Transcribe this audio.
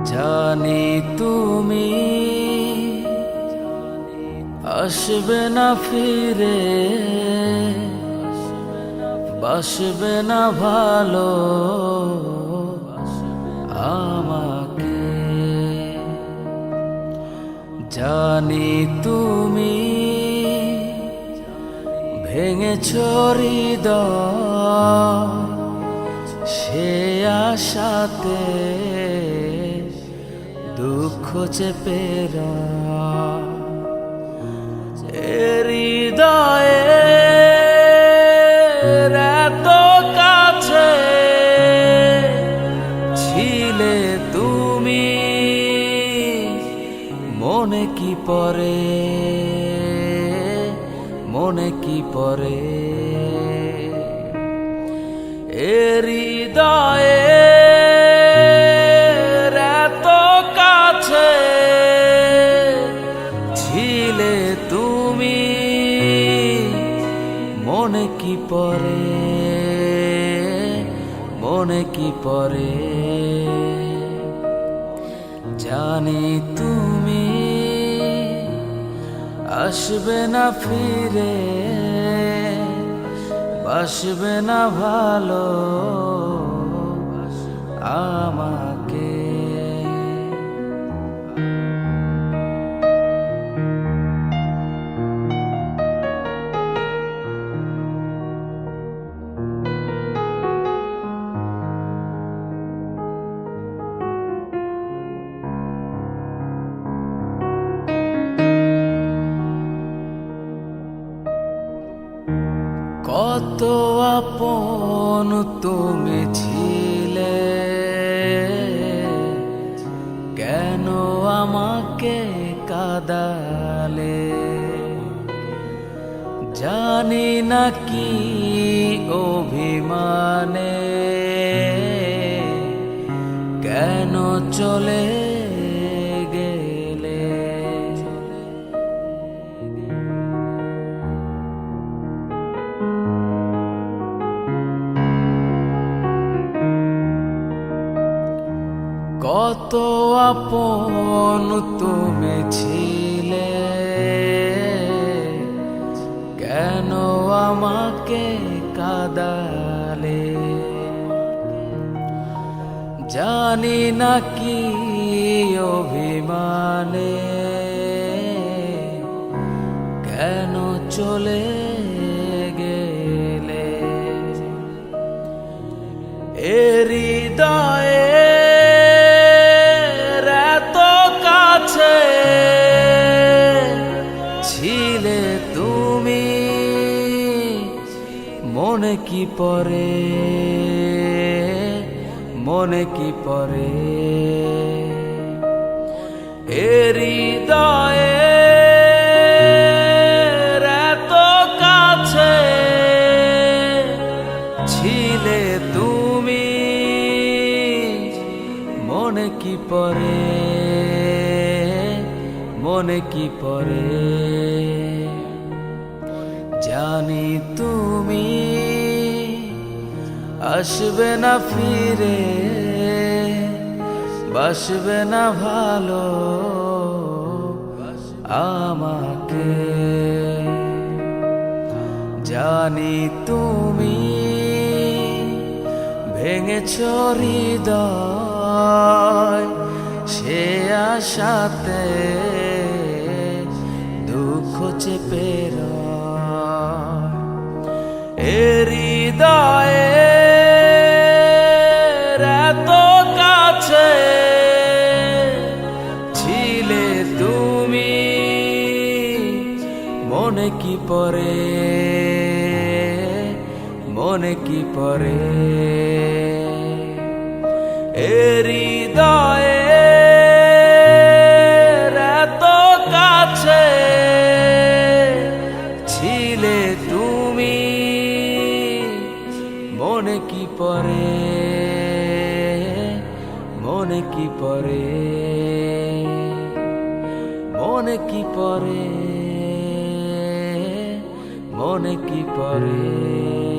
জানি তুমি আসবে না ফিরে, বাসবে না ভালো আমাকে। জানি তুমি ভেঙেছ হৃদয়, সে আশাতে দুঃখ চেপে হৃদয়ে এত কাছে ছিলে তুমি, মনে কি পড়ে, মনে কি পড়ে হৃদয়ে এত কাছে ছিলে তুমি, মনে কি পড়ে, মনে কি পড়ে। জানি তুমি আসবে না ফিরে, বাসবে না ভালো আমাকে। কত আপন তুমি ছিলে, কেন আমাকে কাঁদালে। জানি না কি অভিমানে কেন চলে গেলে। কত আপন তুমি ছিলে, কেন আমাকে কাঁদালে। জানি না কি অভিমানে কেন চলে গেলে। হৃদয়ে ছিলে তুমি, মনে কি পড়ে, মনে কি পড়ে হৃদয়ে এত কাছে ছিলে তুমি, মনে কি পড়ে, মনে কি পড়ে। জানি তুমি আসবে না ফিরে, বাসবে না ভালো আমাকে। জানি তুমি ভেঙেছ হৃদয়, সে আশাতে দুঃখ চেপে হৃদয়ে এত কাছে ছিলে তুমি, মনে কি পড়ে, মনে কি পড়ে হৃদয়ে এত কাছে ছিলে তুমি, মনে কি পড়ে, মনে কি পড়ে, মনে কি পড়ে, মনে কি পড়ে।